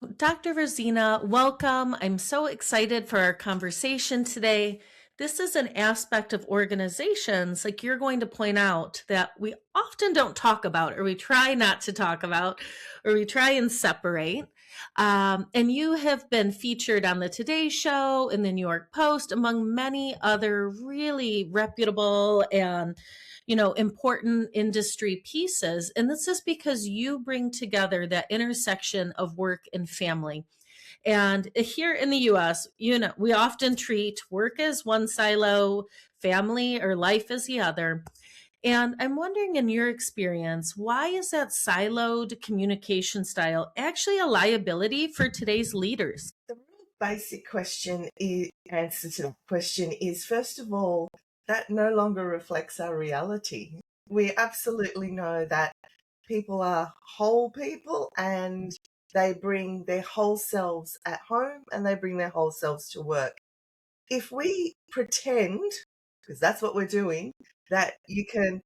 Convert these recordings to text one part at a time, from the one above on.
Dr. Rosina, welcome. I'm so excited for our conversation today. This is an aspect of organizations, like you're going to point out, that we often don't talk about, or we try not to talk about, or we try and separate. And you have been featured on the Today Show, in the New York Post, among many other really reputable and important industry pieces. And this is because you bring together that intersection of work and family. And here in the US, we often treat work as one silo, family or life as the other. And I'm wondering, in your experience, why is that siloed communication style actually a liability for today's leaders? The real basic answer to the question is, first of all, that no longer reflects our reality. We absolutely know that people are whole people and they bring their whole selves at home and they bring their whole selves to work. If we pretend, because that's what we're doing, that you can,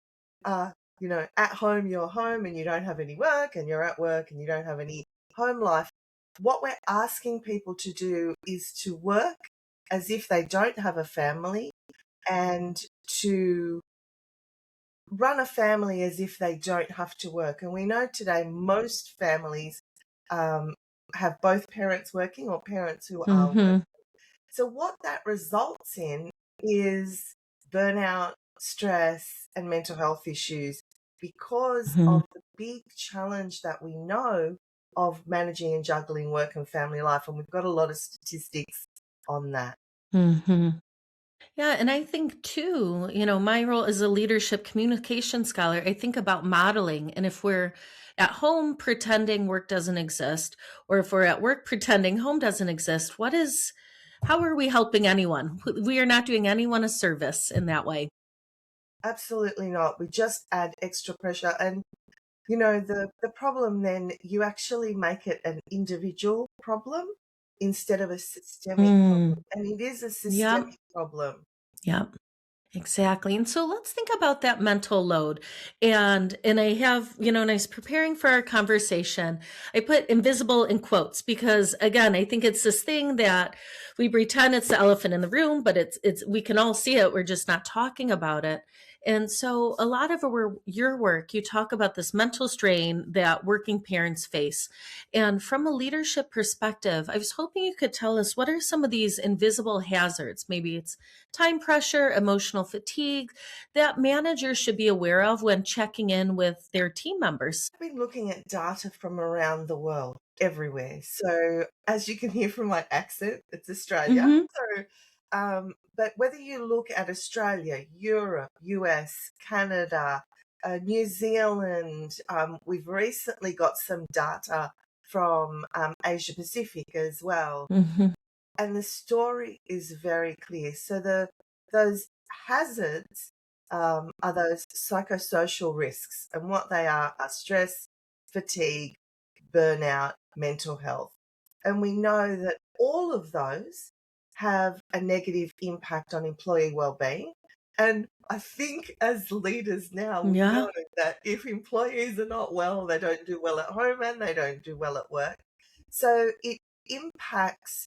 at home you're home and you don't have any work, and you're at work and you don't have any home life, what we're asking people to do is to work as if they don't have a family and to run a family as if they don't have to work. And we know today most families have both parents working or parents who are working. Hmm. So what that results in is burnout, stress, and mental health issues because Hmm. of the big challenge that we know of managing and juggling work and family life. And we've got a lot of statistics on that. Hmm. Yeah, and I think too, my role as a leadership communication scholar, I think about modeling. And if we're at home pretending work doesn't exist, or if we're at work pretending home doesn't exist, how are we helping anyone? We are not doing anyone a service in that way. Absolutely not. We just add extra pressure. And, the problem then, you actually make it an individual problem instead of a systemic Mm, problem. And it is a yeah, systemic problem. yeah. Exactly. And so let's think about that mental load. And I have, when I was preparing for our conversation, I put invisible in quotes because, again, I think it's this thing that we pretend it's the elephant in the room, but it's we can all see it. We're just not talking about it. And so a lot of your work, you talk about this mental strain that working parents face. And from a leadership perspective, I was hoping you could tell us, what are some of these invisible hazards? Maybe it's time pressure, emotional fatigue, that managers should be aware of when checking in with their team members. I've been looking at data from around the world, everywhere. So, as you can hear from my accent, it's Australia. Hmm. But whether you look at Australia, Europe, US, Canada, New Zealand, we've recently got some data from Asia Pacific as well, Hmm. and the story is very clear. So those hazards are those psychosocial risks, and what they are stress, fatigue, burnout, mental health. And we know that all of those have a negative impact on employee well-being. And I think as leaders now, we Yeah. know that if employees are not well, they don't do well at home and they don't do well at work. So it impacts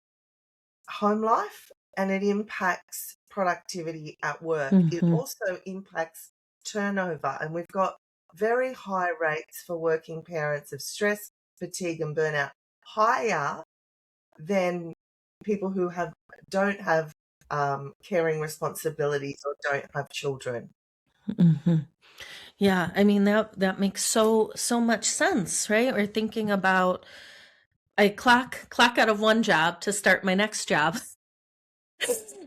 home life and it impacts productivity at work. It Hmm. also impacts turnover, and we've got very high rates for working parents of stress, fatigue, and burnout, higher than people who don't have caring responsibilities or don't have children. Hmm. Yeah, I mean, that makes so much sense, right? We're thinking about, I clock out of one job to start my next job,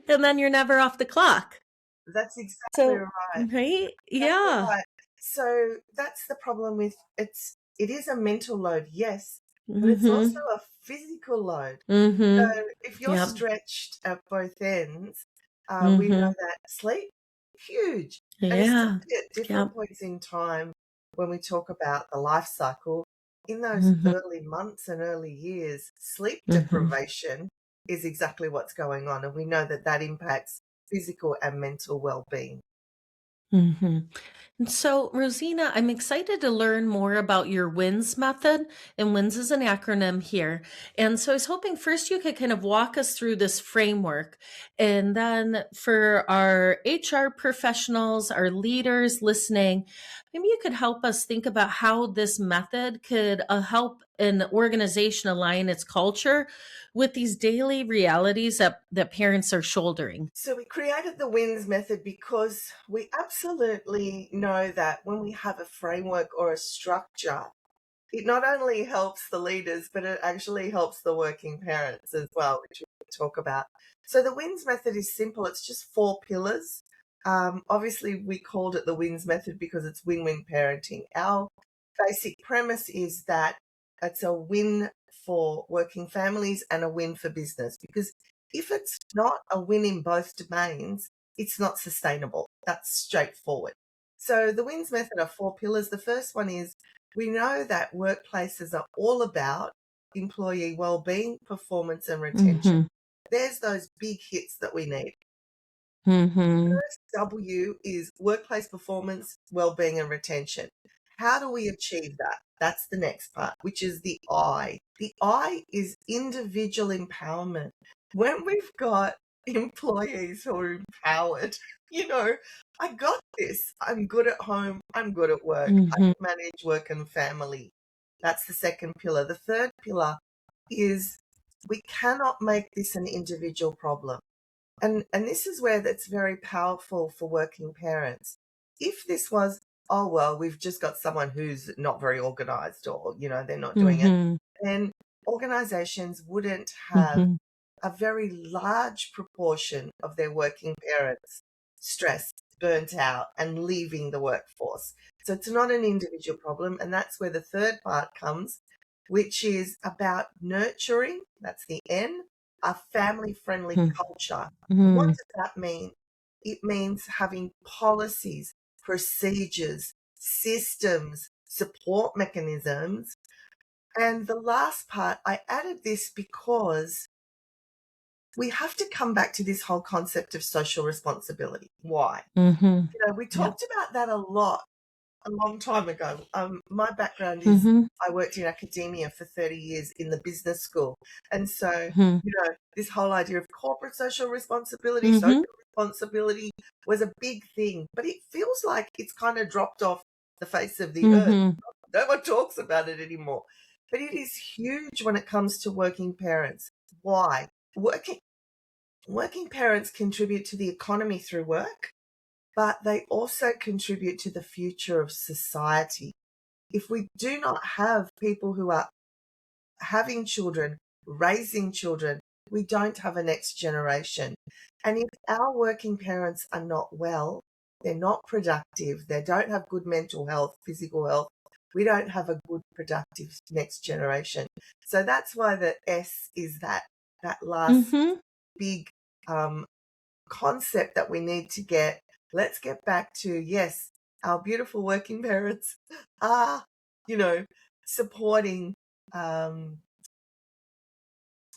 and then you're never off the clock. That's exactly So, right. right? Exactly Yeah. right. So that's the problem with it is a mental load, yes, but it's also Hmm. a physical load. So Hmm. if you're Yep. stretched at both ends, we know Hmm. that sleep, huge. And Yeah. especially at different Yep. points in time when we talk about the life cycle, in those Hmm. early months and early years, sleep Hmm. deprivation is exactly what's going on. And we know that that impacts physical and mental well-being. hmm And so, Rosina, I'm excited to learn more about your W.I.N.S method. And W.I.N.S is an acronym here. And so I was hoping first you could kind of walk us through this framework. And then for our HR professionals, our leaders listening, maybe you could help us think about how this method could help an organization align its culture with these daily realities that parents are shouldering. So we created the WINS method because we absolutely know that when we have a framework or a structure, it not only helps the leaders, but it actually helps the working parents as well, which we can talk about. So the WINS method is simple. It's just 4 pillars. Obviously, we called it the WINS method because it's win-win parenting. Our basic premise is that it's a win for working families and a win for business, because if it's not a win in both domains, it's not sustainable. That's straightforward. So the WINS method are 4 pillars. The first one is, we know that workplaces are all about employee well-being, performance, and retention. Mm-hmm. There's those big hits that we need. Mm-hmm. First W is workplace performance, well-being, and retention. How do we achieve that? That's the next part, which is the I. The I is individual empowerment. When we've got employees who are empowered, you know, I got this. I'm good at home. I'm good at work. I Mm-hmm. can manage work and family. That's the second pillar. The third pillar is, we cannot make this an individual problem. And this is where that's very powerful for working parents. If this was, oh, well, we've just got someone who's not very organized, or, they're not doing it, Mm-hmm. then organizations wouldn't have Mm-hmm. a very large proportion of their working parents stressed, burnt out, and leaving the workforce. So it's not an individual problem. And that's where the third part comes, which is about nurturing, that's the N, a family friendly culture. What Mm-hmm. does that mean? It means having policies, procedures, systems, support mechanisms. And the last part, I added this because we have to come back to this whole concept of social responsibility. Why? Mm-hmm. We Yeah. talked about that a lot a long time ago. My background is, Mm-hmm. I worked in academia for 30 years in the business school. And so, Mm-hmm. this whole idea of corporate social Mm-hmm. responsibility was a big thing, but it feels like it's kind of dropped off the face of the earth. Mm-hmm. No one talks about it anymore. But it is huge when it comes to working parents. Why? Working parents contribute to the economy through work, but they also contribute to the future of society. If we do not have people who are having children, raising children, we don't have a next generation. And if our working parents are not well, they're not productive, they don't have good mental health, physical health, we don't have a good, productive next generation. So that's why the S is that last Mm-hmm. big concept that we need to get. Let's get back to, yes, our beautiful working parents are, supporting um,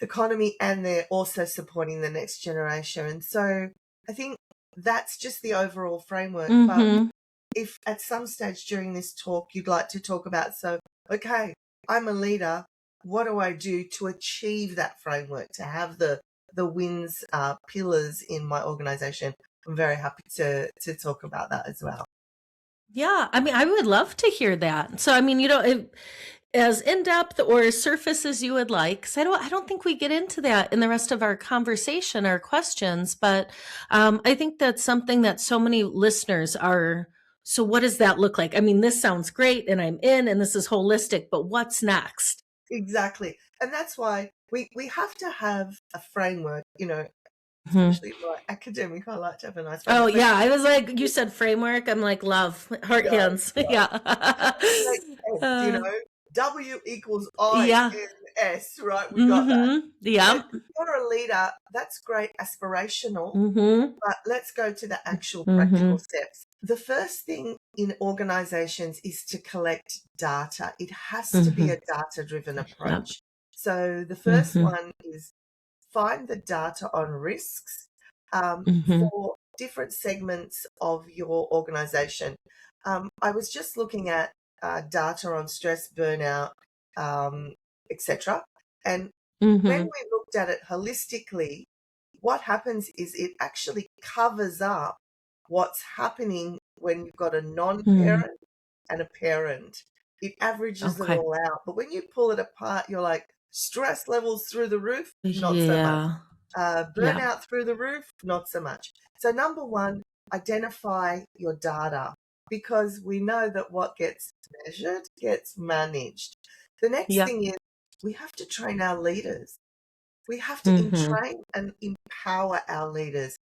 economy, and they're also supporting the next generation. And so I think that's just the overall framework. But Mm-hmm. if at some stage during this talk you'd like to talk about, so, okay, I'm a leader, what do I do to achieve that framework, to have the WINS pillars in my organization? I'm very happy to talk about that as well. Yeah, I mean, I would love to hear that. So, I mean, as in depth or as surface as you would like, because I don't think we get into that in the rest of our conversation, our questions. But I think that's something that so many listeners are. So, what does that look like? I mean, this sounds great, and I'm in, and this is holistic. But what's next? Exactly. And that's why we have to have a framework, Mhm. especially my academic, I like to have a nice Oh framework. But yeah, I was like, you said framework. I'm like, love, heart, no, hands. Yeah. it makes sense, uh, W equals I yeah. N S, right? We got that. Mm-hmm. And Yeah. if you're a leader, that's great, aspirational, Mm-hmm. but let's go to the actual practical Mm-hmm. steps. The first thing in organizations is to collect data. It has to be Mm-hmm. a data-driven Yep. approach. So the first Mm-hmm. one is, find the data on risks. Mm-hmm. For different segments of your organization. I was just looking at data on stress, burnout, etc. And when Mhm. we looked at it holistically, what happens is it actually covers up what's happening when you've got a Mm. non-parent and a parent. It averages it Okay. all out. But when you pull it apart, you're like, stress levels through the roof, not so much. Yeah. Yeah. Burnout through the roof, not so much. So, number one, identify your data because we know that what gets measured gets managed. The next Yep. thing is we have to train our leaders. We have to Mhm. entrain and empower our leaders.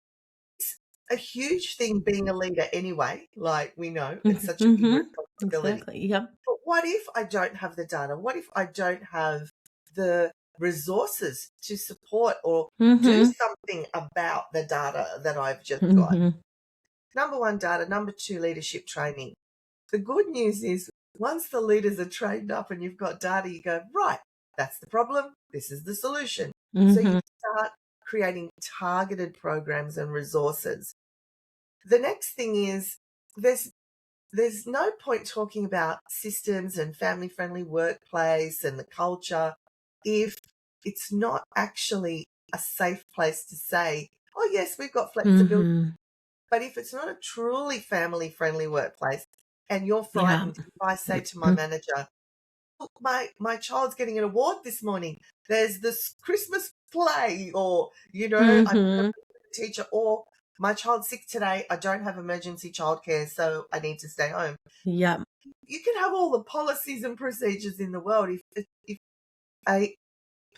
It's a huge thing being a leader anyway, like we know, it's Mhm. such a big Mhm. responsibility. Exactly. Yep. But what if I don't have the data? What if I don't have the resources to support or do Mhm. something about the data that I've just got? Mhm. Number one, data. Number two, leadership training. The good news is once the leaders are trained up and you've got data, you go, right, that's the problem. This is the solution. So you Mhm. start creating targeted programs and resources. The next thing is there's there's no point talking about systems and family friendly workplace and the culture if it's not actually a safe place to say, oh, yes, we've got flexibility. Mhm. But if it's not a truly family friendly workplace and you're Yeah. frightened, if I say to my manager, look, my child's getting an award this morning, there's this Christmas play, or, I'm Mhm. a teacher, or my child's sick today, I don't have emergency childcare, so I need to stay home. Yep. You can have all the policies and procedures in the world. If a,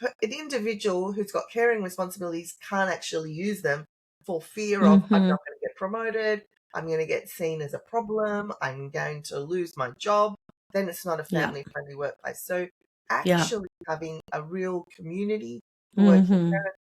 an individual who's got caring responsibilities can't actually use them for fear of, I'm Mhm. not going to get promoted, I'm going to get seen as a problem, I'm going to lose my job, then it's not a Yep. family friendly workplace. So Yep. actually having a real community for working Mhm. parents.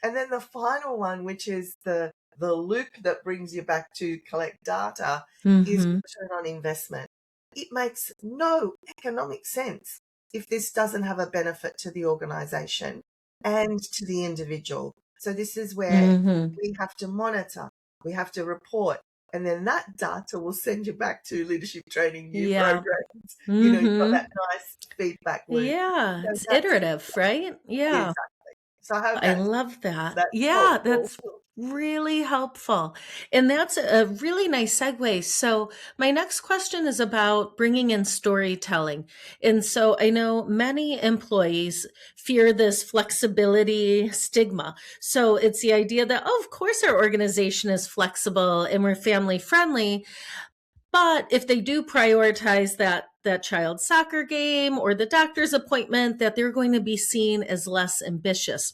And then the final one, which is the loop that brings you back to collect data, is Mhm. return on investment. It makes no economic sense if this doesn't have a benefit to the organization and to the individual. So this is where Mhm. we have to monitor, we have to report, and then that data will send you back to leadership training, new Yeah. programs. You've got that Mhm. nice feedback loop. Yeah, So it's that's iterative, right? Yeah. exactly. So I hope I love that. that's Yeah, helpful. that's really helpful. And that's a really nice segue. So, my next question is about bringing in storytelling. And so, I know many employees fear this flexibility stigma. So, it's the idea that, oh, of course, our organization is flexible and we're family friendly. But if they do prioritize that child's soccer game or the doctor's appointment, that they're going to be seen as less ambitious.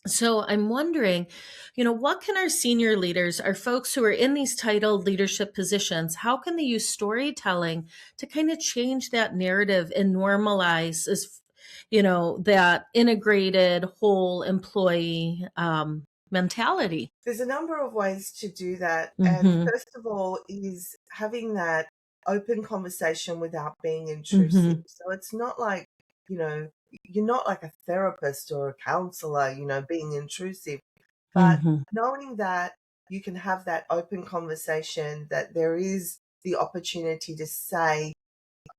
So I'm wondering, what can our senior leaders, our folks who are in these titled leadership positions, how can they use storytelling to kind of change that narrative and normalize that integrated whole employee mentality? There's a number of ways to do that. And Mm-hmm. first of all, is having that open conversation without being intrusive. Mm-hmm. So it's not like, you know, you're not like a therapist or a counselor, being intrusive, but Mm-hmm. knowing that you can have that open conversation, that there is the opportunity to say,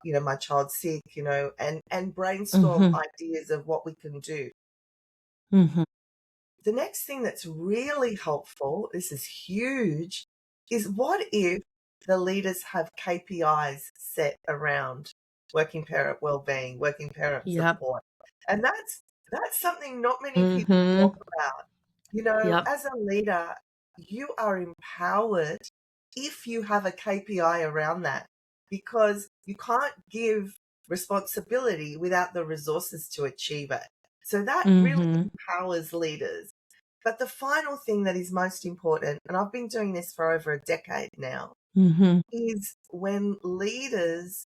my child's sick, and brainstorm Mm-hmm. ideas of what we can do. Mm-hmm. The next thing that's really helpful, this is huge, is what if the leaders have KPIs set around working parent well-being, working parent Yep. support. And that's something not many people talk Mm-hmm. about. Yep. As a leader, you are empowered if you have a KPI around that because you can't give responsibility without the resources to achieve it. So that really Mm-hmm. empowers leaders. But the final thing that is most important, and I've been doing this for over a decade now, Mm-hmm. is when leaders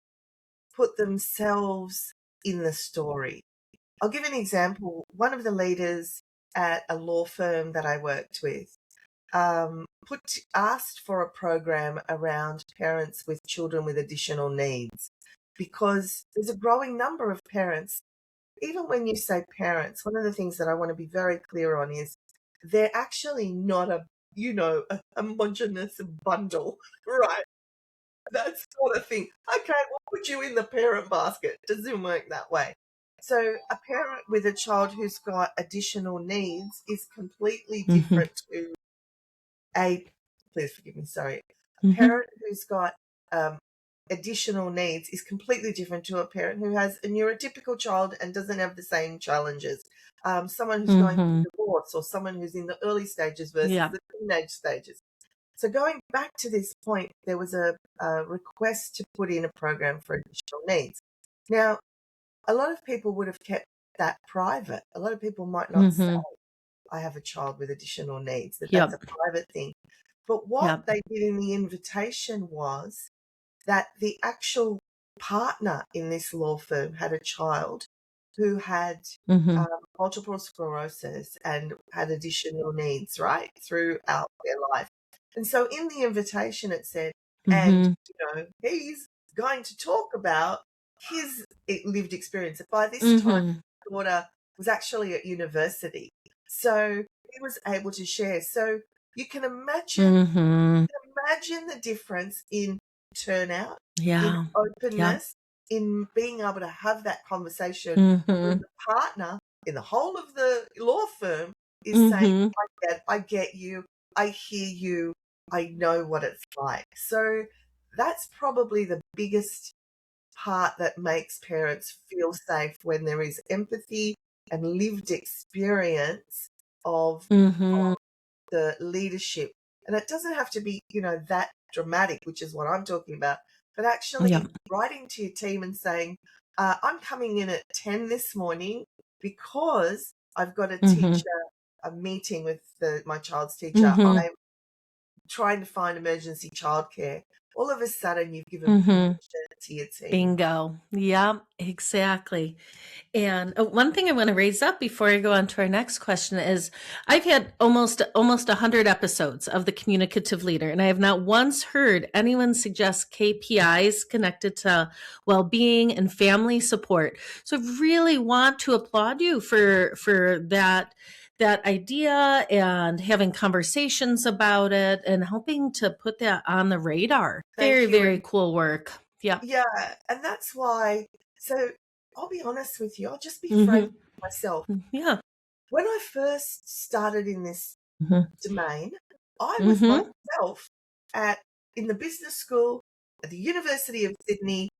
put themselves in the story. I'll give an example. One of the leaders at a law firm that I worked with asked for a program around parents with children with additional needs because there's a growing number of parents. Even when you say parents, one of the things that I want to be very clear on is they're actually not a a homogeneous bundle, right? That sort of thing. Okay, we'll put you in the parent basket. Doesn't work that way. So a parent with a child who's got additional needs is completely Mhm. different to a please forgive me, sorry. A Mhm. parent who's got um, additional needs is completely different to a parent who has a neurotypical child and doesn't have the same challenges. Someone who's going through Mhm. divorce or someone who's in the early stages versus Yeah. the teenage stages. So going back to this point, there was a request to put in a program for additional needs. Now, a lot of people would have kept that private. A lot of people might not say, Mhm. I have a child with additional needs, that's a Yep. private thing. But what Yep. they did in the invitation was that the actual partner in this law firm had a child who had Mhm. multiple sclerosis and had additional needs, right, throughout their life. And so in the invitation, it said, and, Mhm. he's going to talk about his lived experience. By this time, Mhm. his daughter was actually at university. So he was able to share. So you can Mhm. imagine the difference in turnout, in Yeah. Yep. openness, in being able to have that conversation when Mhm. the partner in the whole of the law firm is saying, Mhm. I get you, I hear you, I know what it's like. So that's probably the biggest part that makes parents feel safe when there is empathy and lived experience of Mhm. the leadership. And it doesn't have to be, that dramatic, which is what I'm talking about, but Yep. actually writing to your team and saying, I'm coming in at 10 this morning because I've got Mhm. a meeting with my child's teacher. Mhm. I'm trying to find emergency childcare. All of a sudden, you've given Mhm. permission to your team. Bingo. Yep, exactly. And one thing I want to raise up before I go on to our next question is I've had almost 100 episodes of the communicative leader, and I have not once heard anyone suggest KPIs connected to well-being and family support. So I really want to applaud you for that idea and having conversations about it and helping to put that on the radar. Very, Thank you. very And cool work. Yep. yeah, and that's why. So I'll be honest with you, I'll just be frank Mm-hmm. with myself. Yeah. When I first started in this Mm-hmm. domain, I was Mm-hmm. myself at in the business school at the University of Sydney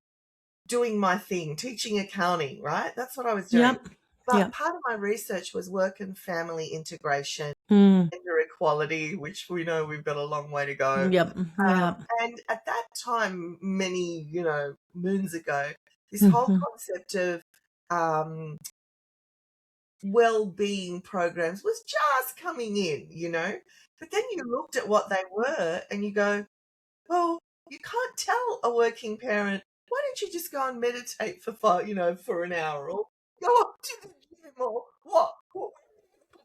doing my thing, teaching accounting, right? That's what I was doing. Yep. But Yep. part of my research was work and family integration, Mm. gender equality, which we know we've got a long way to go. Yep. Yep. And at that time, many, moons ago, this whole Mhm. concept of um, well-being programs was just coming in. But then you looked at what they were and you go, well, you can't tell a working parent, why don't you just go and meditate for for an hour or go up to the gym or what put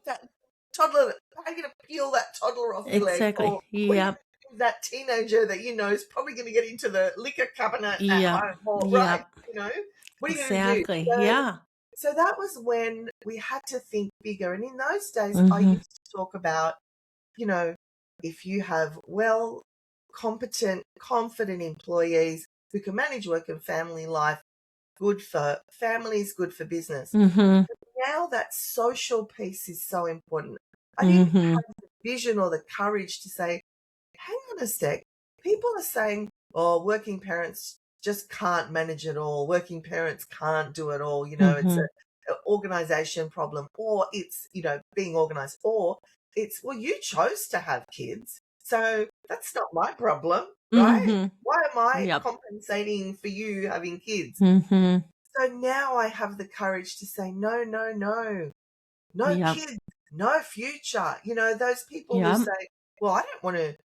that toddler, how are you going to peel that toddler off your leg? Exactly. Or what are you going Yep. to do with that teenager that is probably going to get into the liquor cabinet at Yep. home? Or, right, Yep. you know, what are you going to do? Exactly. So Yeah. so that was when we had to think bigger. And in those days, I Mhm. used to talk about, you know, if you have competent, confident employees who can manage work and family life, good for families, good for business. Mhm. Now that social piece is so important. I didn't Mhm. have the vision or the courage to say, hang on a sec. People are saying, oh, working parents just can't manage it all. Working parents can't do it all. It's Mhm. a organization problem, or it's, being organized, or it's, well, you chose to have kids. So that's not my problem, right? Mhm. Why am I Yep. compensating for you having kids? Mhm. So now I have the courage to say, no, no, no. No Yep. kids, no future. Those people who Yep. say, well, I don't want to,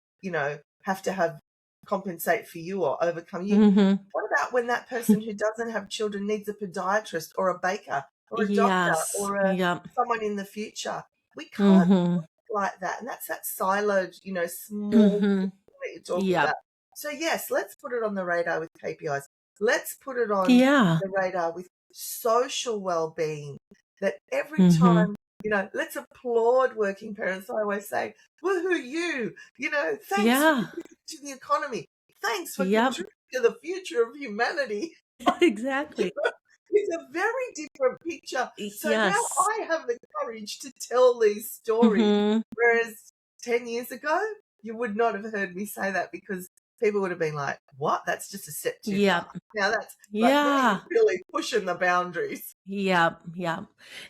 have to have compensate for you or overcome you. Mhm. What about when that person who doesn't have children needs a podiatrist or a baker or a doctor Yes. or Yep. someone in the future? We can't Mhm. like that. And that's that siloed, small Mhm. thing that you're talking Yep. about. So yes, let's put it on the radar with KPIs. Let's put it on Yeah. the radar with social well-being, that every Mhm. time, let's applaud working parents. I always say, woohoo you, thanks for Yeah. contributing to the economy. Thanks for Yep. contributing to the future of humanity. Exactly. It's a very different picture. So now Yes. I have the courage to tell these stories. Mhm. Whereas 10 years ago, you would not have heard me say that because people would have been like, what? That's just a step too far. Yep. Now now you're Yeah. really pushing the boundaries. Yeah, yeah.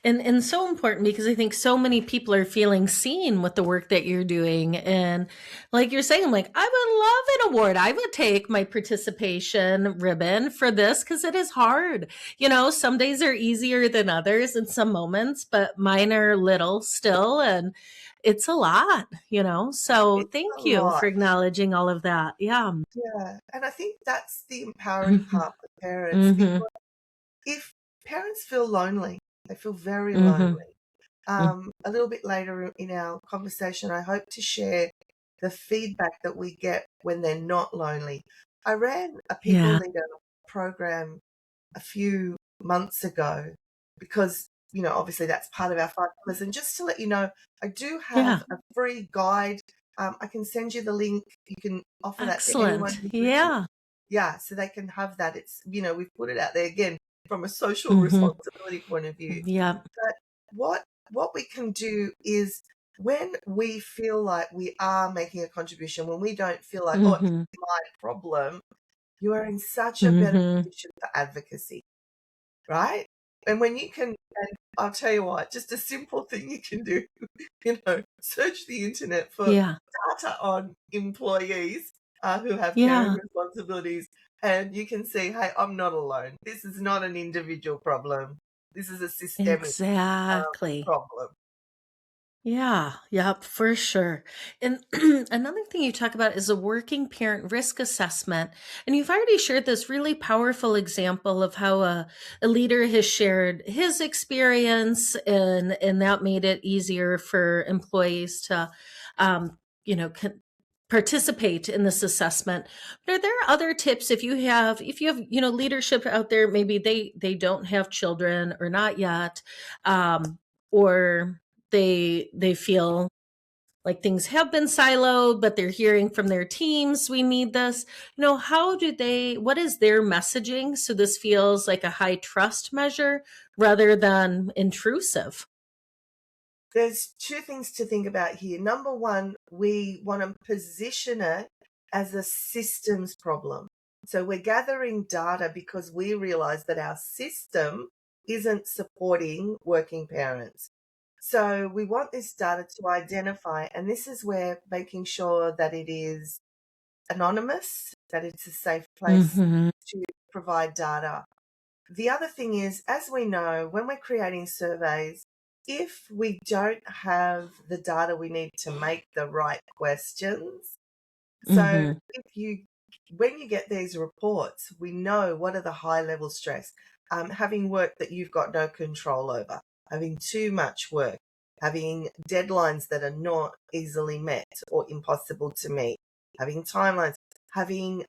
And so important because I think so many people are feeling seen with the work that you're doing. And like you're saying, like, I would love an award. I would take my participation ribbon for this because it is hard. Some days are easier than others in some moments, but mine are little still, and it's a lot. So It's thank a you lot. for acknowledging all of that. Yeah. Yeah. And I think that's the empowering Hmm. part for parents Hmm. because if parents feel lonely, they feel very Hmm. lonely. A little bit later in our conversation, I hope to share the feedback that we get when they're not lonely. I ran a people Yeah. leader program a few months ago because, obviously that's part of our 5 pillars. And just to let you know, I do Yeah. have a free guide. I can send you the link. You can offer that to anyone Excellent. who's listening. Yeah. Yeah, so they can have that. It's, we've put it out there again from a social Hmm. responsibility point of view. Yeah. But what we can do is when we feel like we are making a contribution, when we don't feel like, oh, it's Mhm. my problem, you are in such a better Mhm. position for advocacy, right? And when you can, and I'll tell you what, just a simple thing you can do, search the internet for Yeah. data on employees who have caring Yeah. responsibilities, and you can see, hey, I'm not alone. This is not an individual problem. This is a systemic Exactly. problem. Yeah. Yep, for sure. And another thing you talk about is a working parent risk assessment. And you've already shared this really powerful example of how a leader has shared his experience, and that made it easier for employees to you know, con- participate in this assessment. But are there other tips if you have leadership out there, maybe they don't have children or not yet, or they feel like things have been siloed, but they're hearing from their teams, we need this. What is their messaging so this feels like a high trust measure rather than intrusive? There's two things to think about here. Number one, we want to position it as a systems problem. So we're gathering data because we realize that our system isn't supporting working parents. So we want this data to identify, and this is where making sure that it is anonymous, that it's a safe place Mhm. to provide data. The other thing is, as we know, when we're creating surveys, if we don't have the data we need to make the right questions, so Mhm. when you get these reports, we know what are the high level stress. Having work that you've got no control over, having too much work, having deadlines that are not easily met or impossible to meet, having timelines, having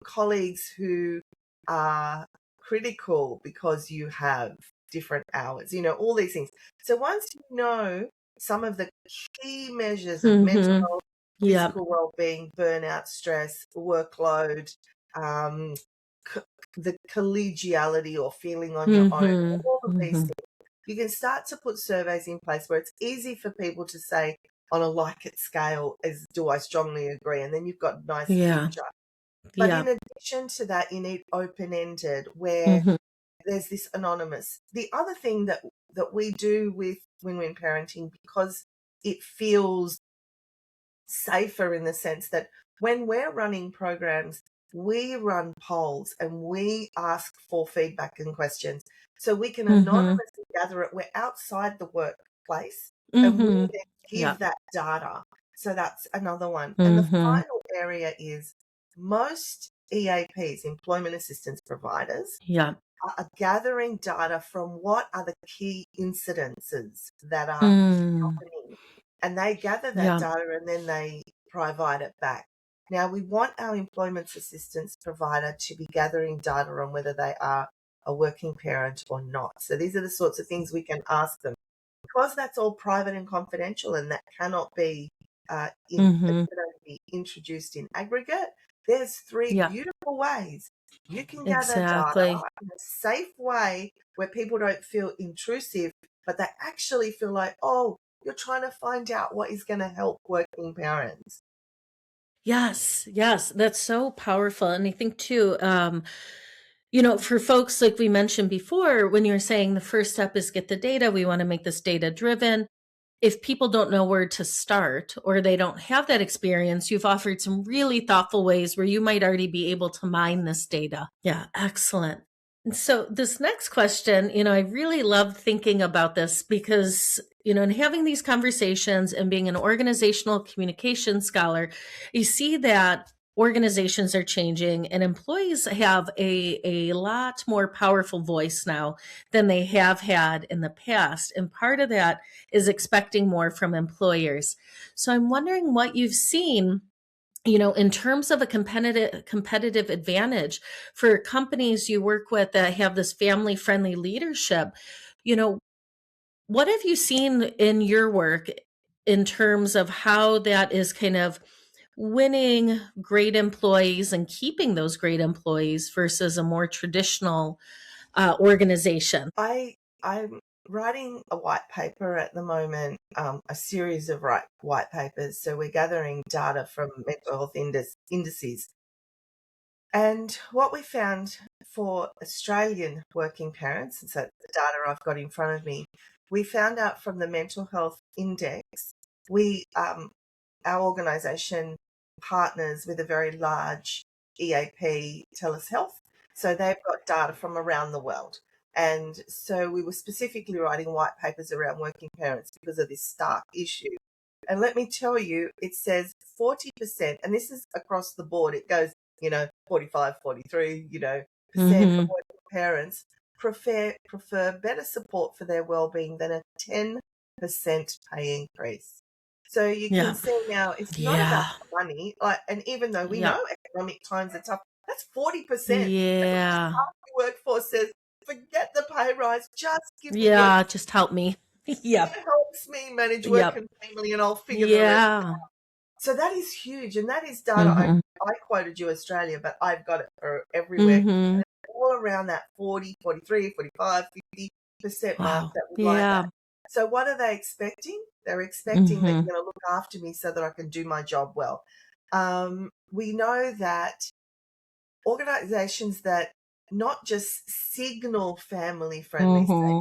colleagues who are critical because you have different hours, all these things. So once you know some of the key measures of mental Mhm. health, Yep. physical well-being, burnout, stress, workload, um, co- the collegiality or feeling on your own, Mhm. all of these Mhm. things, you can start to put surveys in place where it's easy for people to say on a like it scale as do I strongly agree, and then you've got a nice Yeah. picture. But in Yep. addition to that, you need open-ended where Mhm. there's this anonymous. The other thing that we do with win-win parenting, because it feels safer in the sense that when we're running programs, we run polls and we ask for feedback and questions. So we can Mhm. anonymously gather it. We're outside the workplace and we Mhm. then give Yep. that data. So that's another one. And the Mhm. final area is most EAPs, employment assistance providers, Yep. are gathering data from what are the key incidences that are Mm. happening. And they gather that Yep. data and then they provide it back. Now, we want our employment assistance provider to be gathering data on whether they are a working parent or not. So these are the sorts of things we can ask them. because that's all private and confidential and that cannot be that Mhm. can only be introduced in aggregate, there's three Yeah, beautiful ways you can gather data exactly. in a safe way where people don't feel intrusive, but they actually feel like, oh, you're trying to find out what is going to help working parents. Yes, yes, that's so powerful. And I think too, for folks like we mentioned before, when you're saying the first step is get the data, we want to make this data driven. If people don't know where to start or they don't have that experience, you've offered some really thoughtful ways where you might already be able to mine this data. Yeah, excellent. And so this next question, I really love thinking about this because, in having these conversations and being an organizational communication scholar, you see that organizations are changing and employees have a lot more powerful voice now than they have had in the past. And part of that is expecting more from employers. So I'm wondering what you've seen, in terms of a competitive advantage for companies you work with that have this family friendly leadership. You know, what have you seen in your work in terms of how that is kind of winning great employees and keeping those great employees versus a more traditional organization? I'm writing a white paper at the moment, a series of white papers. So we're gathering data from mental health indices. And what we found for Australian working parents, and so the data I've got in front of me, we found out from the mental health index, we our organisation partners with a very large EAP TELUS Health, so they've got data from around the world. And so we were specifically writing white papers around working parents because of this stark issue. And let me tell you, it says 40%, and this is across the board. It goes, 45, 43, percent of Hmm. working parents prefer better support for their well-being than a 10% pay increase. So you can Yeah. see now it's not about Yeah. the money, and even though we Yeah. know economic times are tough, that's 40%. Yeah. The workforce says, forget the pay rise, just give me your Yeah. Just help me. it Yep. helps me manage work Yep. and family and I'll figure the rest. Yeah. So that is huge, and that is data. I Hmm. I quoted you Australia, but I've got it for everywhere, Hmm. all around that 40, 43, 45, 50% mark Wow. that would like that. Yeah. So what are they expecting? They're expecting that Hmm. you're going to look after me so that I can do my job well. We know that organizations that not just signal family friendly, Hmm.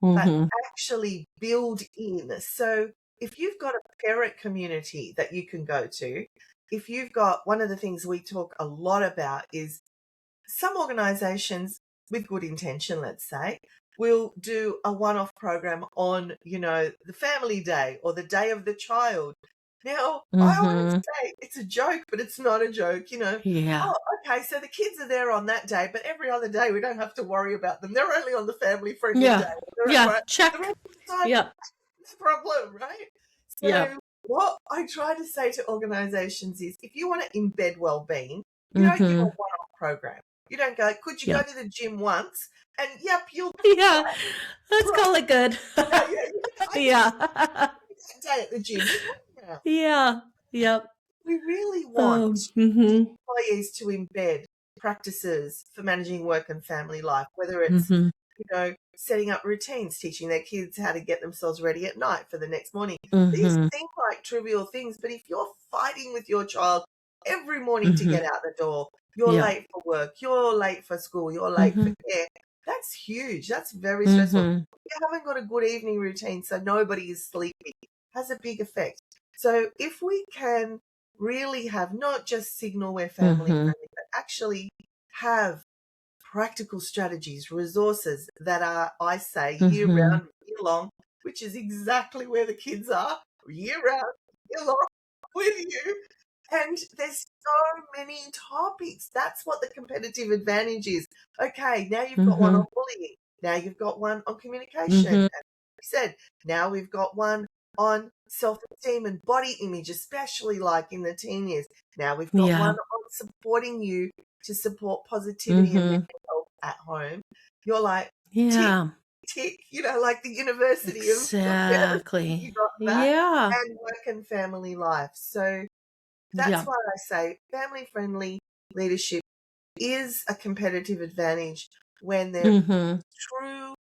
but Hmm. actually build in. So if you've got a parent community that you can go to, if you've got one of the things we talk a lot about is some organizations with good intention, let's say, will do a one-off program on, the family day or the day of the child. Now, I always Hmm. say it's a joke, but it's not a joke, Yeah. Oh, okay, so the kids are there on that day, but every other day we don't have to worry about them. They're only on the family-friendly Yeah. day. Yeah. Right? The rest Check. of the time, Yep. it's a problem, right? Yep. So what I try to say to organizations is if you want to embed well-being, you don't do a Hmm. one-off program. You don't go, could you go Yep. to the gym once? And yep, you'll Yeah. Let's right. call it good. I can see Yeah. that day at the gym. You're fine now. Yeah. Yep. We really want Hmm. employees to embed practices for managing work and family life, whether it's, Hmm. setting up routines, teaching their kids how to get themselves ready at night for the next morning. These Hmm. seem like trivial things, but if you're fighting with your child every morning to Hmm. get out the door, you're Yep. late for work, you're late for school, you're late for Hmm. care, that's huge. That's very stressful. Hmm. You haven't got a good evening routine, so nobody is sleepy, has a big effect. So if we can really have not just signal we're family Hmm. friendly, but actually have practical strategies, resources that are, I say, year Hmm. round, year long, which is exactly where the kids are, year round, year long, with you. And there's so many topics. That's what the competitive advantage is. Okay, now you've got one Hmm. on bullying. Now you've got one on communication. Hmm. As we said, now we've got one on self-esteem and body image, especially like in the teen years. Now we've got one Yeah. on supporting you to support positivity and Hmm. mental health at home. You're like, tick, Yeah. tick, like the University of whatever you Exactly. got that, Yeah. and work and family life. So that's Yeah. why I say family-friendly leadership is a competitive advantage when there is Mhm. true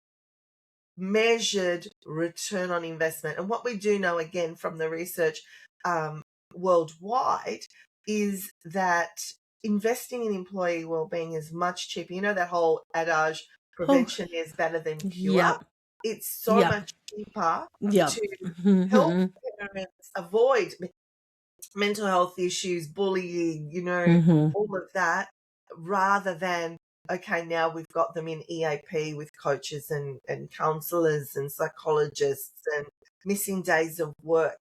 measured return on investment. And what we do know, again, from the research um, worldwide, is that investing in employee well-being is much cheaper. You know that whole adage, Oh, prevention is better than cure? yep. It's so Yep. much cheaper Yep. to help Mhm. parents avoid mental health issues, bullying, Mhm. all of that, rather than, okay, now we've got them in EAP with coaches and counselors and psychologists and missing days of work.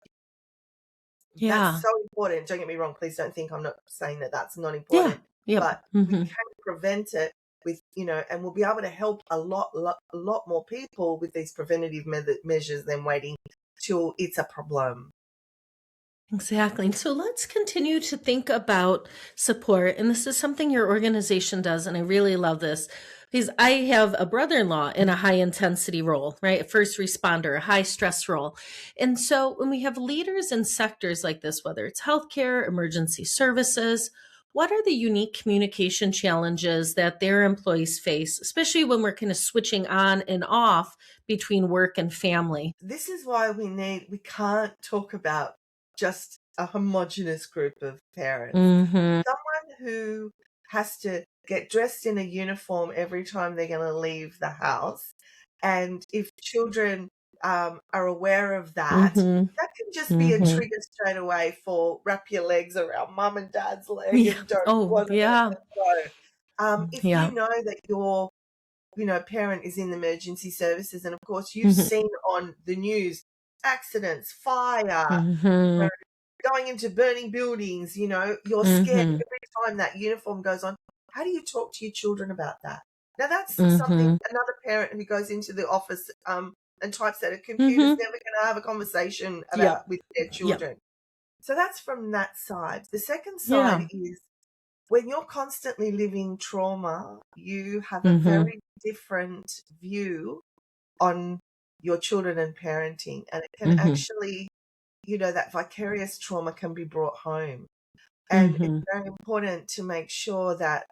That's Yeah. so important. Don't get me wrong. Please don't think I'm not saying that that's not Yeah. important, Yep. but we Mhm. can prevent it with, and we'll be able to help a lot more people with these preventative measures than waiting till it's a problem. Exactly. And so let's continue to think about support. And this is something your organization does. And I really love this because I have a brother in law in a high intensity role, right? A first responder, a high stress role. And so when we have leaders in sectors like this, whether it's healthcare, emergency services, what are the unique communication challenges that their employees face, especially when we're kind of switching on and off between work and family? This is why we can't talk about just a homogenous group of parents. Mm-hmm. Someone who has to get dressed in a uniform every time they're going to leave the house, and if children are aware of that, Mm-hmm. that can just be a Mhm. trigger straight away for wrap your legs around mum and dad's leg Yeah. and don't Oh, want to yeah. go. If Yeah. you know that your parent is in emergency services, and of course you've Mhm. seen on the news accidents, fire, you know, Mhm. going into burning buildings, you're scared Mhm. every time that uniform goes on. How do you talk to your children about that? Now that's something Mhm. another parent who goes into the office and types at a computer is Mhm. never going to have a conversation about Yep. with their Yep. children. So that's from that side. The second side Yeah. is when you're constantly living trauma, you have a Mhm. very different view on your children and parenting. And it can Mhm. actually, that vicarious trauma can be brought home. And it's Mhm. very important to make sure that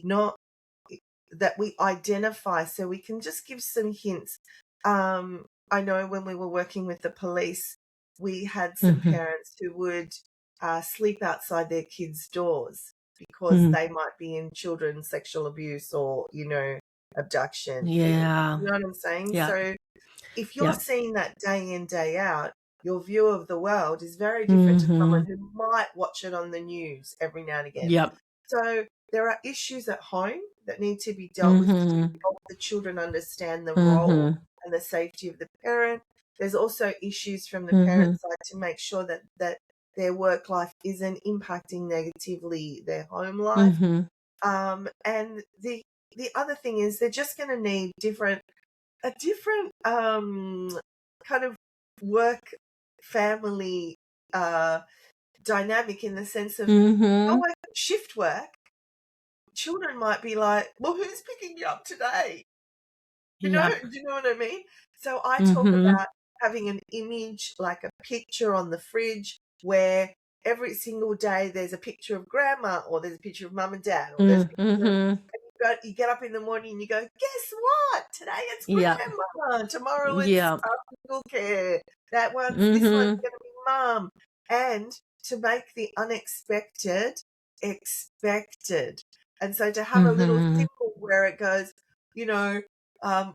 not that we identify, so we can just give some hints. I know when we were working with the police, we had some Mhm. parents who would sleep outside their kids' doors because Mhm. they might be in children's sexual abuse or, abduction field. Yeah. You know what I'm saying? Yep. So if you're Yep. seeing that day in, day out, your view of the world is very different to someone Mhm. who might watch it on the news every now and again. Yep. So there are issues at home that need to be dealt with to Mhm. help the children understand the role Mhm. and the safety of the parent. There's also issues from the parent Mhm. side to make sure that their work life isn't impacting negatively their home life. Mhm. And the other thing is they're just going to need a different kind of work family dynamic, in the sense of your Mhm. work shift work. Children might be like, well, who's picking you up today? Yep. Do you know what I mean? So I talk Mhm. about having an image, like a picture on the fridge, where every single day there's a picture of grandma, or there's a picture of mum and dad, or there's a picture of, Mhm. and you get up in the morning and you go, guess what? Today it's Yep. grandma. Tomorrow it's Yep. uncle care. This one's Mhm. going to be mum. And to make the unexpected expected. And so to have a little Mhm. symbol where it goes, you know, um,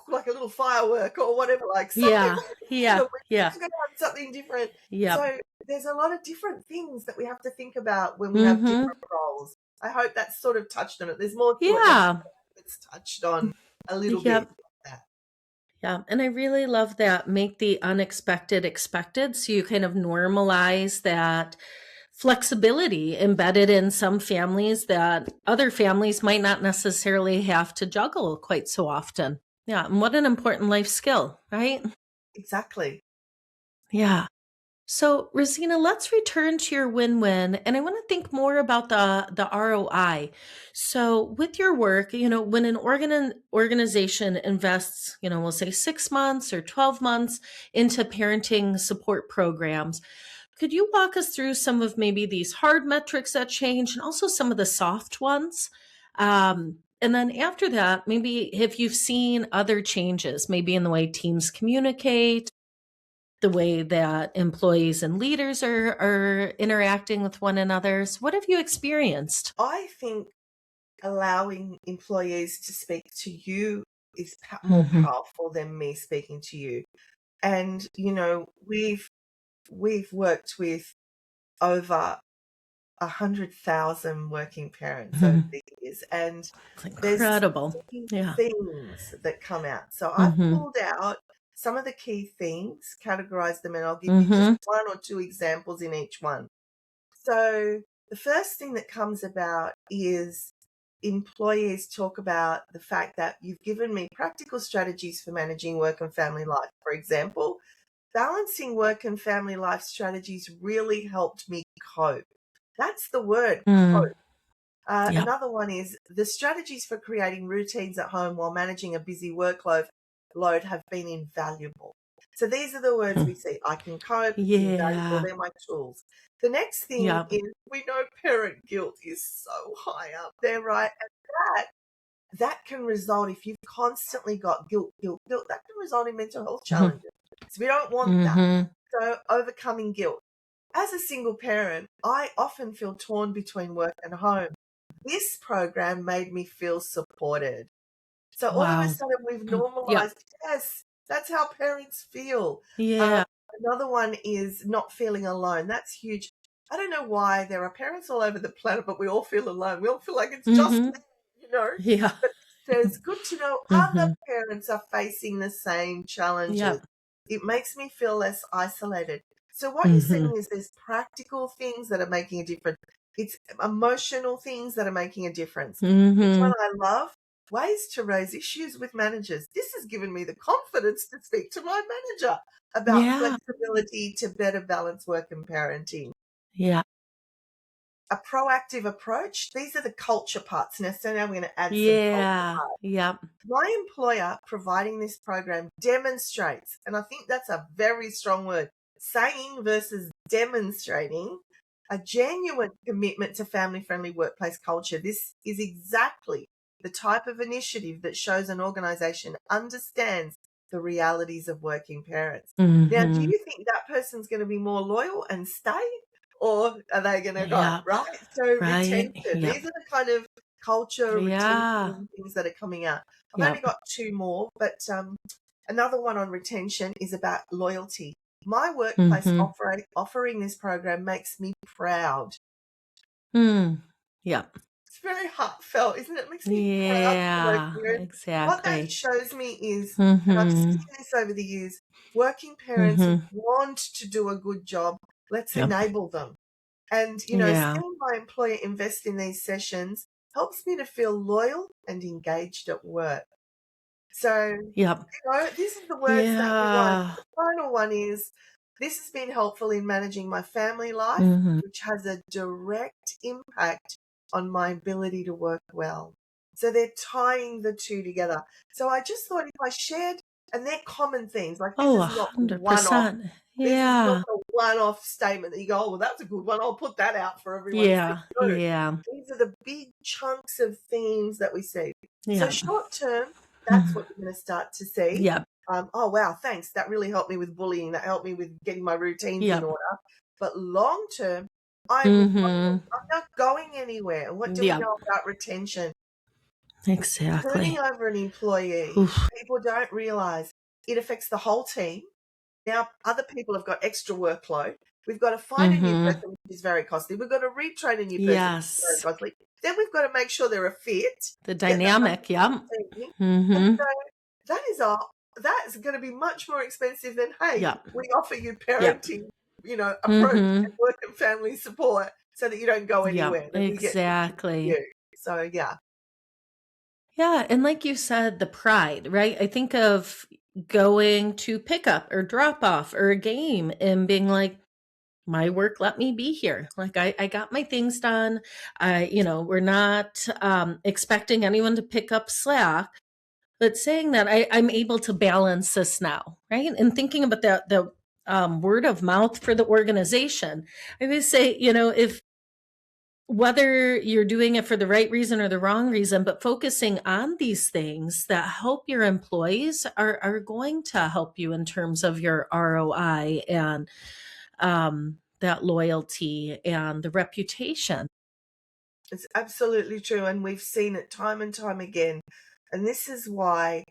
like a little firework or whatever, like something Yeah. like that, Yeah. we're Yeah. just going to have something different. Yep. So there's a lot of different things that we have to think about when we have Mhm. different roles. I hope that's sort of touched on it. There's more to it, but Yeah. it's touched on a little bit. Yep. Yeah. And I really love that make the unexpected expected. So you kind of normalize that flexibility embedded in some families that other families might not necessarily have to juggle quite so often. Yeah. And what an important life skill, right? Exactly. Yeah. So, Rosina, let's return to your win-win, and I want to think more about the ROI. So, with your work, when an organization invests, we'll say 6 months or 12 months into parenting support programs, could you walk us through some of maybe these hard metrics that change, and also some of the soft ones? And then after that, maybe if you've seen other changes, maybe in the way teams communicate, the way that employees and leaders are interacting with one another. So what have you experienced? I think allowing employees to speak to you is more Mhm. powerful than me speaking to you. And we've worked with over 100,000 working parents over Mhm. the years, and It's there's incredible. key Yeah. themes that come out. So I've Mhm. pulled out some of the key themes, categorized them, and I'll give you just Mhm. one or two examples in each one. So the first thing that comes about is employees talk about the fact that you've given me practical strategies for managing work and family life. For example, balancing work and family life strategies really helped me cope. That's the word, Mm. cope. Yeah. Another one is the strategies for creating routines at home while managing a busy workload have been invaluable. So these are the words we Mm. see. I can cope, it's invaluable, Yeah. they're my tools. The next thing Yeah. is we know parent guilt is so high up there, right? And that can result, if you've constantly got guilt, that can result in mental health Mhm. challenges. So we don't want that. Mhm. So overcoming guilt. As a single parent, I often feel torn between work and home. This program made me feel supported. So all of a Wow. sudden we've Yep. normalized, yes, that's how parents feel. Uh, Yeah. Another one is not feeling alone. That's huge. I don't know why there are parents all over the planet, but we all feel alone. We all feel like it's just Mhm. me, you know. Yeah. But so it's good to know other Mhm. parents are facing the same challenges. Yep. It makes me feel less isolated. So what you're Mhm. saying is there's practical things that are making a difference. It's emotional things that are making a difference. This one Mhm. I love. Ways to raise issues with managers. This has given me the confidence to speak to my manager about Yeah. flexibility to better balance work and parenting. Yeah. A proactive approach. These are the culture parts. Now we're going to add some culture Yeah. parts. Yep. My employer providing this program demonstrates, and I think that's a very strong word, saying versus demonstrating a genuine commitment to family friendly workplace culture. This is exactly the type of initiative that shows an organization understands the realities of working parents. Now, do Mhm. you think that person's going to be more loyal and stay, or are they going to go, Yep. right? So, Right. retention, these Yep. are the kind of culture Yeah. retention things that are coming out. I've only Yep. got two more, but another one on retention is about loyalty. My workplace Mhm. offering this program makes me proud. Mm. Yep. It's very heartfelt, isn't it? It makes me proud to work Yeah. here. And what that Exactly. shows me is, and I've seen Mhm. this over the years, working parents Mhm. want to do a good job. Let's Yep. enable them. And, Yeah. seeing my employer invest in these sessions helps me to feel loyal and engaged at work. So, Yep. this is the words that you want. Yeah. The final one is this has been helpful in managing my family life, Mhm. which has a direct impact on my ability to work well. So they're tying the two together. So I just thought if I shared, and they're common things, like this Oh, is not one off. 100%. This is not Yeah. a one off statement that you go, oh, well, that's a good one. I'll put that out for everyone to see. Yeah. No, Yeah. these are the big chunks of themes that we see. So Yep. short term, that's Mhm. what you're going to start to see. Yep. Oh, wow, thanks. That really helped me with bullying. That helped me with getting my routines in Yep. order. But long term, I'm loyal. Mhm. I'm not going anywhere. And what do we Yep. know about retention? Turning Exactly. over an employee, Oof. people don't realize it affects the whole team. Now, other people have got extra workload. We've got to find a new Mhm. person, which is very costly. We've got to retrain a new person, which is very Yes. costly. Then we've got to make sure they're a fit, The get them up dynamic. Yep. to speed. And Mhm. so that is a that's going to be much more expensive than, hey, Yep. we offer you Yep. parenting, approach and Mhm. work and family support so that you don't go Yep. anywhere. That we get to keep Exactly. you. So yeah. Yeah, and like you said, the pride, right? I think of going to pick up or drop off or a game and being like, my work let me be here. Like I got my things done. We're not expecting anyone to pick up slack, but saying that I'm able to balance this now, right? And thinking about the word of mouth for the organization. I would say, if whether you're doing it for the right reason or the wrong reason, but focusing on these things that help your employees are going to help you in terms of your ROI and that loyalty and the reputation. It's absolutely true, and we've seen it time and time again. And this is why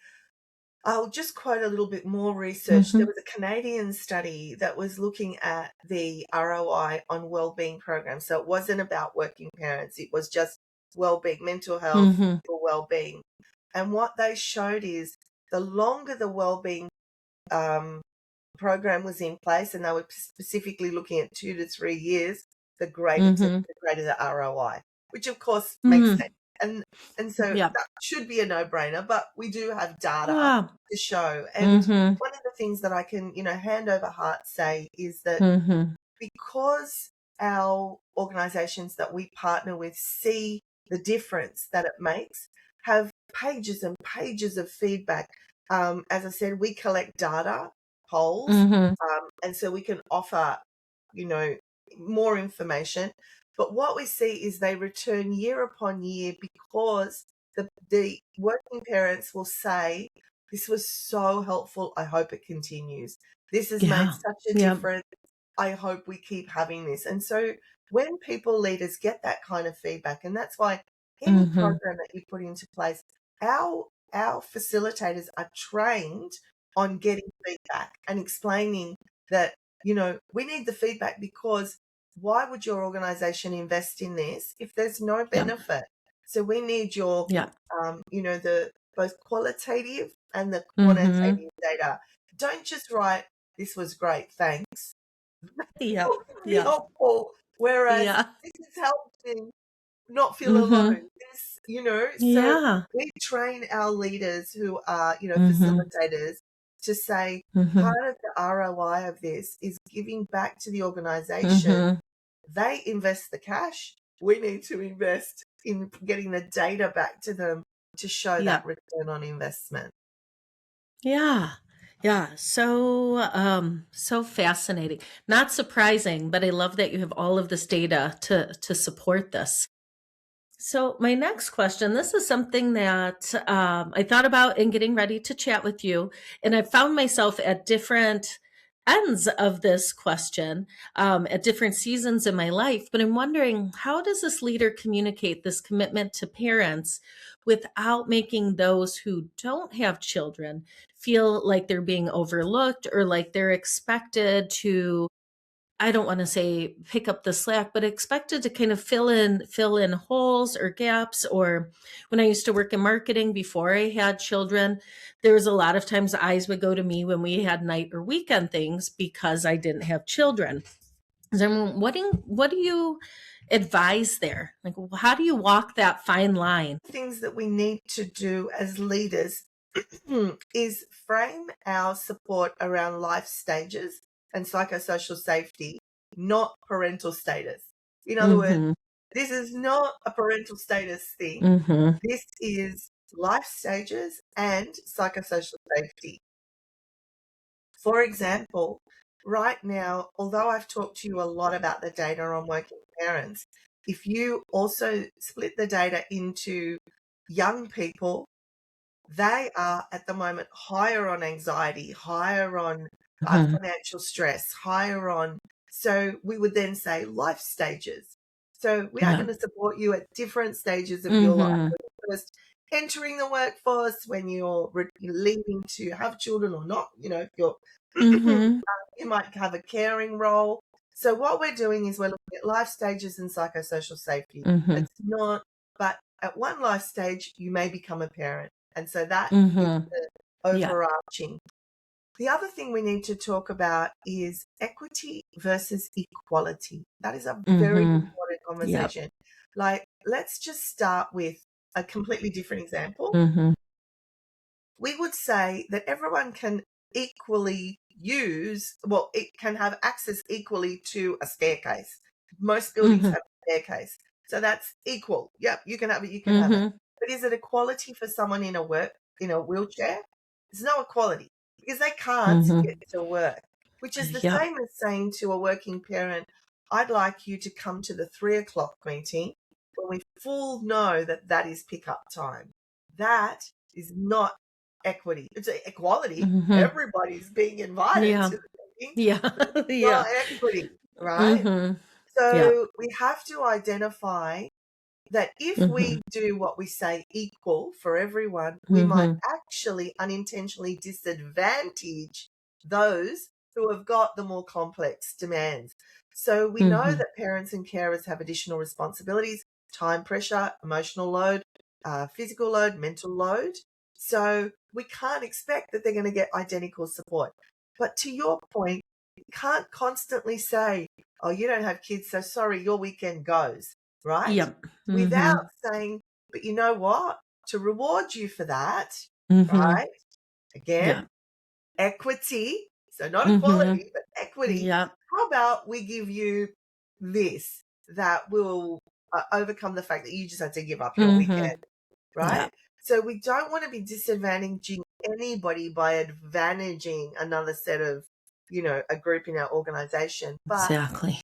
I'll just quote a little bit more research. There Mm-hmm. was a Canadian study that was looking at the ROI on wellbeing programs. So it wasn't about working parents, it was just wellbeing, mental health, Mm-hmm. physical wellbeing. And what they showed is the longer the wellbeing um, program was in place, and they were specifically looking at 2 to 3 years, Mm-hmm. the greater the ROI, which of course makes Mm-hmm. sense. And so Yeah. that should be a no-brainer, but we do have data Yeah. to show. And Mm-hmm. one of the things that I can, hand over heart say is that Mm-hmm. because our organizations that we partner with see the difference that it makes, have pages and pages of feedback. As I said, we collect data, polls, Mm-hmm. and so we can offer, you know, more information. But what we see is they return year upon year because the working parents will say, "This was so helpful. I hope it continues. This has made Yeah. such a Yeah. difference. I hope we keep having this." And so when people leaders get that kind of feedback, and that's why any Mm-hmm. program that you put into place, our facilitators are trained on getting feedback and explaining that, we need the feedback because why would your organization invest in this if there's no Yeah. benefit? So we need your, Yeah. the both qualitative and the Mm-hmm. quantitative data. Don't just write, "This was great, thanks." Yeah. Be Yeah. helpful. Whereas Yeah. this has helped me not feel Mm-hmm. alone. So Yeah. we train our leaders who are, Mm-hmm. facilitators to say Mm-hmm. part of the ROI of this is giving back to the organization. Mm-hmm. They invest the cash. We need to invest in getting the data back to them to show Yeah. that return on investment. Yeah. Yeah. So fascinating. Not surprising, but I love that you have all of this data to support this. So, my next question, this is something that I thought about in getting ready to chat with you. And I found myself at different ends of this question at different seasons in my life. But I'm wondering, how does this leader communicate this commitment to parents without making those who don't have children feel like they're being overlooked or like they're expected to, I don't want to say pick up the slack, but expected to kind of fill in holes or gaps. Or when I used to work in marketing before I had children, there was a lot of times eyes would go to me when we had night or weekend things because I didn't have children. So what do you advise there? Like, how do you walk that fine line? Things that we need to do as leaders is frame our support around life stages and psychosocial safety, not parental status. In other words, Mm-hmm. this is not a parental status thing. Mm-hmm. This is life stages and psychosocial safety. For example, right now, although I've talked to you a lot about the data on working parents, if you also split the data into young people, they are at the moment higher on anxiety, higher on Mm-hmm. financial stress, higher on. So we would then say life stages. So we are Yeah. going to support you at different stages of your life. Mm-hmm. When you're first entering the workforce, when you're leaving to have children or not, if you're, Mm-hmm. you might have a caring role. So what we're doing is we're looking at life stages and psychosocial safety. Mm-hmm. It's not, but at one life stage, you may become a parent. And so that is Mm-hmm. the Yeah. overarching. The other thing we need to talk about is equity versus equality. That is a very Mm-hmm. important Yep. conversation. Like, let's just start with a completely different example. Mm-hmm. We would say that everyone can equally it can have access equally to a staircase. Most buildings Mhm. have a staircase. So that's equal. Yep, you can have it, you can have it. Mhm. But is it equality for someone in a wheelchair? There's no equality because they can't get Mhm. to work, which is the Yep. same as saying to a working parent, I'd like you to come to the 3 o'clock meeting when we full know that that is pickup time. That is not equity. It's equality. Mhm. Everybody's being invited Yeah. to the meeting, Yeah. but it's not Yeah. equity, right? Mhm. Yeah. So we have to identify that if we Mhm. do what we say equal for everyone, we might Mhm. actually unintentionally disadvantage those who have got the more complex demands. So we know Mhm. that parents and carers have additional responsibilities, time pressure, emotional load, physical load, mental load. So we can't expect that they're going to get identical support. But to your point, you can't constantly say, oh, you don't have kids, so sorry, your weekend goes, right? Yep. Without Mhm. saying, but you know what? To reward you for that, Mhm. right? Again, Yeah. equity. So not Mhm. equality, but equity. Yep. How about we give you this that will overcome the fact that you just had to give up your weekend, Mhm. right? Yep. So we don't want to be disadvantaging anybody by advantaging another set of, a group in our organization. But Exactly.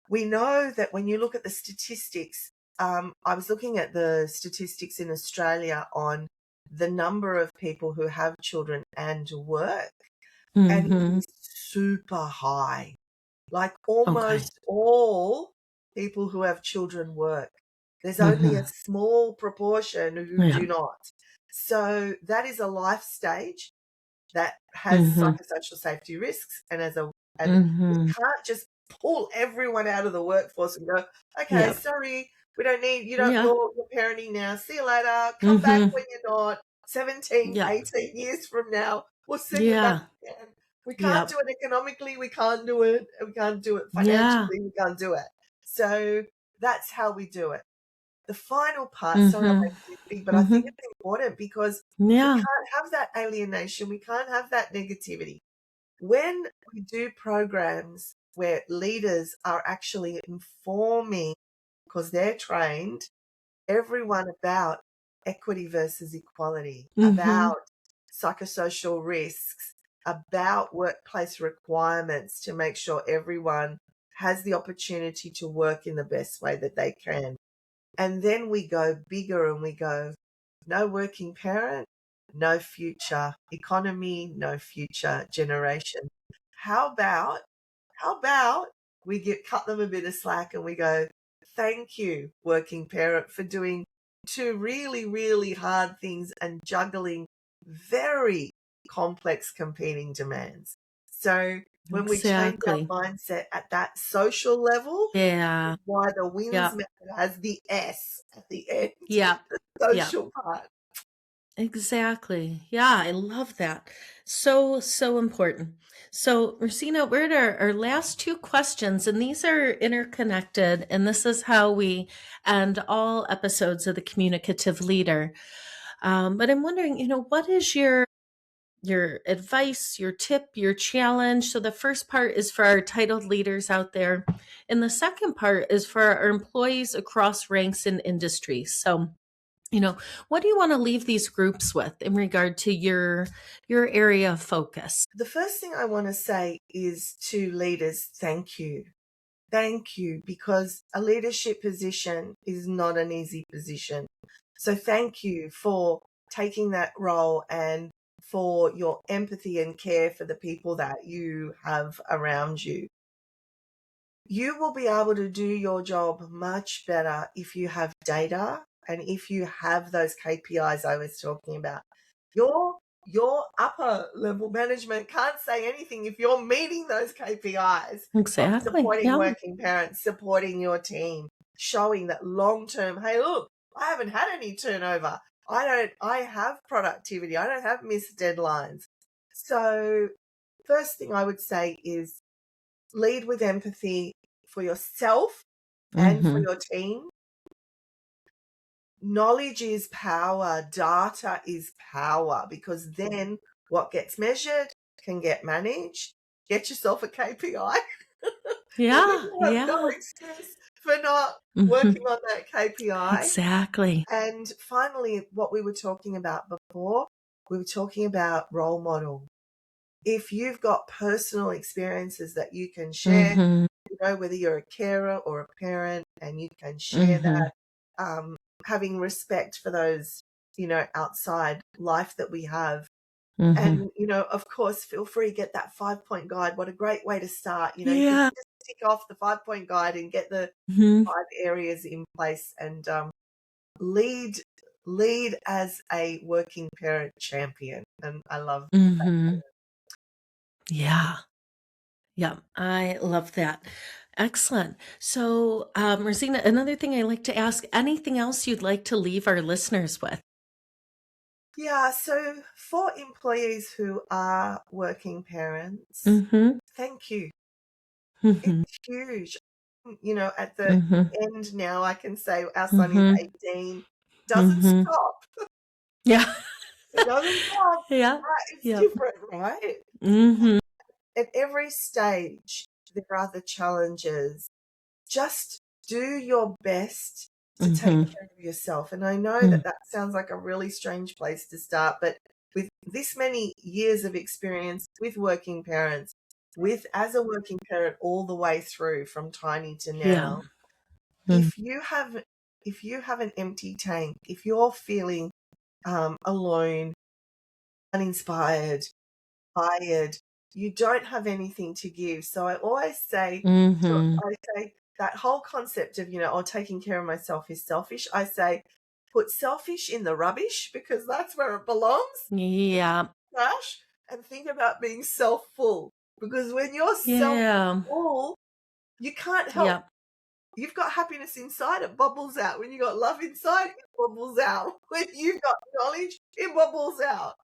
we know that when you look at the statistics, I was looking at the statistics in Australia on the number of people who have children and work, and it Mhm. is super high. Like Okay. almost all people who have children work. There's only a Mhm. small proportion who Yeah. do not. So that is a life stage that has Mhm. psychosocial safety risks, and we Mhm. can't just pull everyone out of the workforce and go, okay, Yep. sorry, we don't need you, don't Yeah. you're parenting now, see you later, come back Mhm. when you're not 17, Yep. 18 years from now, we'll send you back Yeah. again. We can't Yep. do it economically, we can't do it Yeah. financially, we can't do it. So that's how we do it. The final part, sorry I'm Mhm. making this big, but I think Mhm. it's important because we Yeah. can't have that alienation. We can't have that negativity. When we do programs where leaders are actually informing, because they're trained, everyone about equity versus equality, Mhm. about psychosocial risks, about workplace requirements to make sure everyone has the opportunity to work in the best way that they can. And then we go bigger and we go, no working parent, no future economy, no future generation. How about, how about we cut them a bit of slack and we go, thank you, working parent, for doing two really, really hard things and juggling very complex competing demands. So when we change our Exactly. mindset at that social level, Yeah. why the WINS Yep. method has the S at the end, Yep. the Yep. social part. Exactly. Yeah, I love that. So, so important. So, Rosina, we're at our last two questions, and these are interconnected. And this is how we end all episodes of The Communicative Leader. But I'm wondering, what is your advice, your tip, your challenge? So the first part is for our titled leaders out there, and the second part is for our employees across ranks and industries. So, you know, what do you want to leave these groups with in regard to your area of focus? The first thing I want to say is to leaders, thank you. Thank you, because a leadership position is not an easy position. So thank you for taking that role and for your empathy and care for the people that you have around you. You will be able to do your job much better if you have data and if you have those KPIs I was talking about. Your upper level management can't say anything if you're meeting those KPIs of Exactly. supporting Yeah. working parents, supporting your team, showing that long term, hey, look, I haven't had any turnover. I have productivity. I don't have missed deadlines. So first thing I would say is lead with empathy for yourself and for Mhm. your team. Knowledge is power. Data is power, because then what gets measured can get managed get yourself a KPI. Then Yeah, you have no yeah. excuse for not working Mhm. on that KPI. Exactly. And finally, what we were talking about before, we were talking about role model. If you've got personal experiences that you can share, Mhm. whether you're a carer or a parent, and you can share Mhm. that, um, having respect for those, outside life that we have. Mhm. And, of course, feel free to get that 5-point guide. What a great way to start. You can Yeah. just tick off the 5-point guide and get the Mhm. 5 areas in place and lead lead as a working parent champion. And I love that. Mhm. Yeah. Yeah, I love that. Excellent. So, Rosina, another thing I like to ask, anything else you'd like to leave our listeners with? Yeah, so for employees who are working parents, Mhm. thank you. Mhm. It's huge. At the Mhm. end now, I can say our son is Mhm. 18. Doesn't Mhm. stop. Yeah. It doesn't stop. Yeah. It's Yep. different, right? Mhm. At every stage, there are the challenges. Just do your best to take Mhm. care of yourself. And I know Mm. that that sounds like a really strange place to start, but with this many years of experience with working parents, with as a working parent all the way through from tiny to Yeah. now, Mm. if you have if you have an empty tank, if you're feeling alone, uninspired, tired, you don't have anything to give. So I always say, Mhm. I say that whole concept of, oh, taking care of myself is selfish. I say, put selfish in the rubbish because that's where it belongs, Yeah. trash, and think about being self full. Because when you're self Yeah. full, you can't help. Yep. You've got happiness inside, it bubbles out. When you got love inside, it bubbles out. When you've got knowledge, it bubbles out.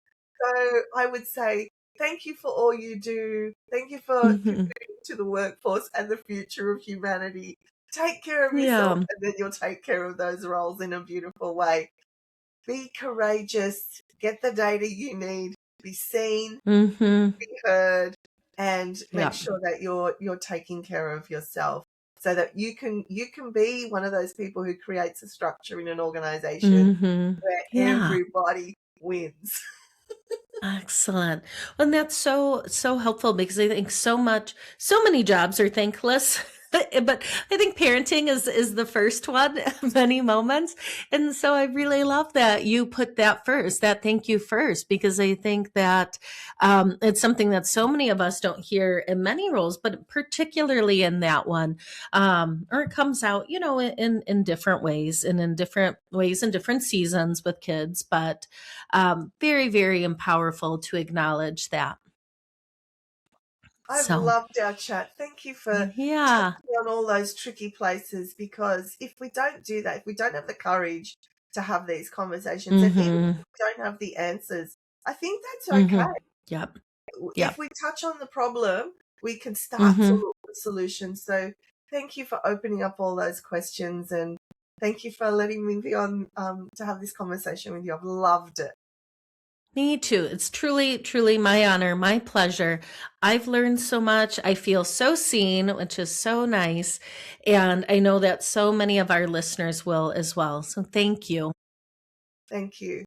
So I would say thank you for all you do. Thank you for Mhm. contributing to the workforce and the future of humanity. Take care of yourself Yeah. and then you'll take care of those roles in a beautiful way. Be courageous. Get the data you need. Be seen, Mhm. be heard, and make Yeah. sure that you're taking care of yourself so that you can be one of those people who creates a structure in an organization Mhm. where Yeah. everybody wins. Excellent. Well, and that's so helpful because I think so many jobs are thankless. But I think parenting is the first one many moments. And so I really love that you put that first, that thank you first, because I think that it's something that so many of us don't hear in many roles, but particularly in that one. Or it comes out, in different ways and in different ways in different seasons with kids. But very, very powerful to acknowledge that. I've So, loved our chat. Thank you for yeah. touching on all those tricky places because if we don't do that, if we don't have the courage to have these conversations, and even if Mhm. we don't have the answers, I think that's okay. Mhm. Yep. If Yep. we touch on the problem, we can start to Mhm. look for solutions. So thank you for opening up all those questions and thank you for letting me be on to have this conversation with you. I've loved it. Me too. It's truly, truly my honor, my pleasure. I've learned so much. I feel so seen, which is so nice. And I know that so many of our listeners will as well. So thank you. Thank you.